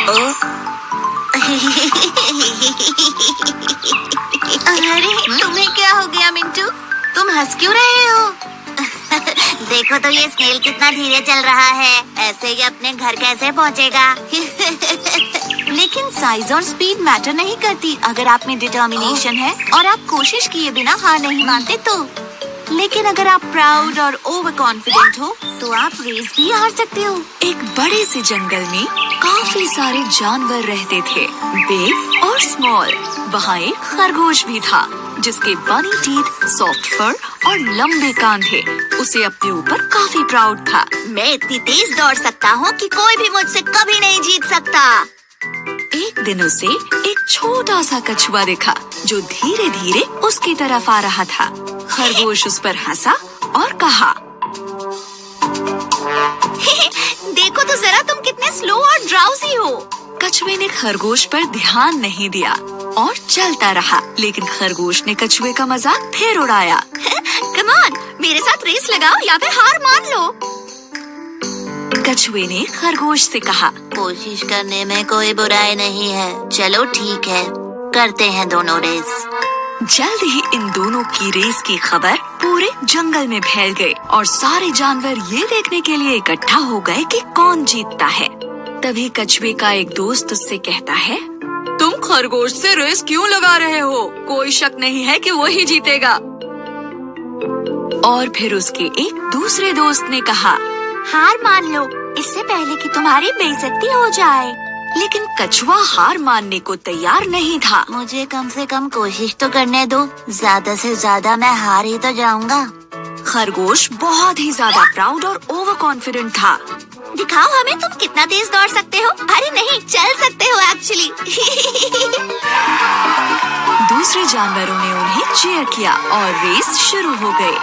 अरे तुम्हें क्या हो गया मिंटू? तुम हंस क्यों रहे हो? देखो तो ये स्नेल कितना धीरे चल रहा है, ऐसे ये अपने घर कैसे पहुंचेगा? लेकिन साइज और स्पीड मैटर नहीं करती अगर आप में डिटर्मिनेशन है और आप कोशिश किए बिना हार नहीं मानते तो। लेकिन अगर आप प्राउड और ओवर कॉन्फिडेंट हो तो आप रेस भी हार सकते हो। एक बड़े से जंगल में काफी सारे जानवर रहते थे, बिग और स्मॉल। वहाँ एक खरगोश भी था जिसके बनी टीथ, सॉफ्ट फर और लंबे कान थे। उसे अपने ऊपर काफी प्राउड था। मैं इतनी तेज दौड़ सकता हूँ कि कोई भी मुझसे कभी नहीं जीत सकता। एक दिन उसे एक छोटा सा कछुआ दिखा जो धीरे धीरे उसकी तरफ आ रहा था। खरगोश उस पर हंसा और कहा, देखो तो जरा तुम कितने स्लो और ड्राउजी हो। कछुए ने खरगोश पर ध्यान नहीं दिया और चलता रहा, लेकिन खरगोश ने कछुए का मजाक फिर उड़ाया। कम ऑन, मेरे साथ रेस लगाओ या फिर हार मान लो। कछुए ने खरगोश से कहा, कोशिश करने में कोई बुराई नहीं है। चलो ठीक है, करते हैं दोनों रेस। जल्द ही इन दोनों की रेस की खबर पूरे जंगल में फैल गई और सारे जानवर ये देखने के लिए इकट्ठा हो गए कि कौन जीतता है। तभी कछुए का एक दोस्त उससे कहता है, तुम खरगोश से रेस क्यों लगा रहे हो? कोई शक नहीं है कि वही जीतेगा। और फिर उसके एक दूसरे दोस्त ने कहा, हार मान लो इससे पहले कि तुम्हारी बेइज्जती हो जाए। लेकिन कछुआ हार मानने को तैयार नहीं था। मुझे कम से कम कोशिश तो करने दो, ज्यादा से ज्यादा मैं हार ही तो जाऊंगा। खरगोश बहुत ही ज्यादा प्राउड और ओवर कॉन्फिडेंट था। दिखाओ हमें तुम कितना तेज दौड़ सकते हो। अरे नहीं, चल सकते हो एक्चुअली। दूसरे जानवरों ने उन्हें चीयर किया और रेस शुरू हो गई।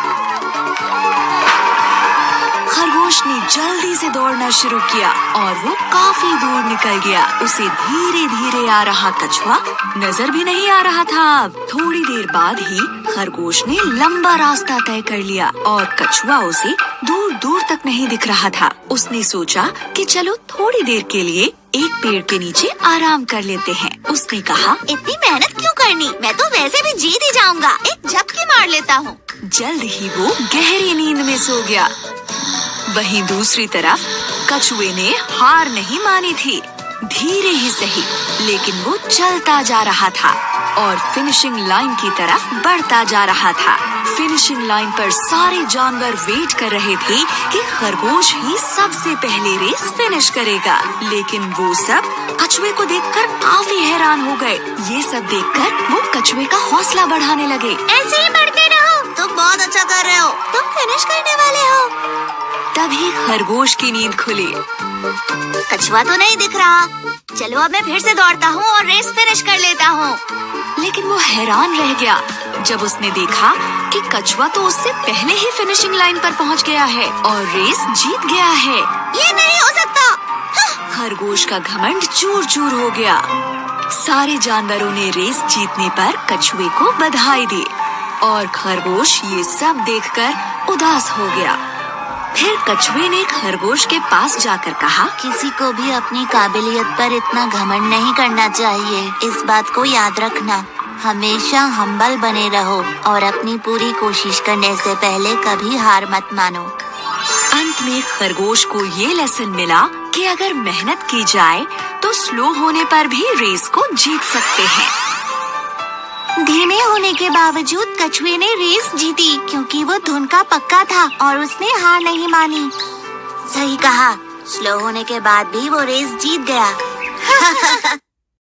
खरगोश ने जल्दी से दौड़ना शुरू किया और वो काफी दूर निकल गया। उसे धीरे धीरे आ रहा कछुआ नजर भी नहीं आ रहा था। थोड़ी देर बाद ही खरगोश ने लंबा रास्ता तय कर लिया और कछुआ उसे दूर दूर तक नहीं दिख रहा था। उसने सोचा कि चलो थोड़ी देर के लिए एक पेड़ के नीचे आराम कर लेते हैं। उसने कहा, इतनी मेहनत क्यों करनी, मैं तो वैसे भी जीत ही जाऊंगा, एक झपकी मार लेता हूँ। जल्द ही वो गहरी नींद में सो गया। वहीं दूसरी तरफ कछुए ने हार नहीं मानी थी। धीरे ही सही, लेकिन वो चलता जा रहा था और फिनिशिंग लाइन की तरफ बढ़ता जा रहा था। फिनिशिंग लाइन पर सारे जानवर वेट कर रहे थे कि खरगोश ही सबसे पहले रेस फिनिश करेगा। लेकिन वो सब कछुए को देखकर काफी हैरान हो गए। ये सब देखकर वो कछुए का हौसला बढ़ाने लगे। ऐसे ही बढ़ते रहो, तुम बहुत अच्छा कर रहे हो, तुम फिनिश करने वाले हो। तभी खरगोश की नींद खुली। कछुआ तो नहीं दिख रहा, चलो अब मैं फिर से दौड़ता हूँ और रेस फिनिश कर लेता हूँ। लेकिन वो हैरान रह गया जब उसने देखा कि कछुआ तो उससे पहले ही फिनिशिंग लाइन पर पहुँच गया है और रेस जीत गया है। ये नहीं हो सकता। खरगोश का घमंड चूर चूर हो गया। सारे जानवरों ने रेस जीतने पर कछुए को बधाई दी और खरगोश ये सब देखकर उदास हो गया। फिर कछुए ने खरगोश के पास जाकर कहा, किसी को भी अपनी काबिलियत पर इतना घमंड नहीं करना चाहिए। इस बात को याद रखना, हमेशा हम्बल बने रहो और अपनी पूरी कोशिश करने से पहले कभी हार मत मानो। अंत में खरगोश को ये लेसन मिला कि अगर मेहनत की जाए तो स्लो होने पर भी रेस को जीत सकते हैं। धीमे होने के बावजूद कछुए ने रेस जीती क्योंकि वो धुन का पक्का था और उसने हार नहीं मानी। सही कहा, स्लो होने के बाद भी वो रेस जीत गया।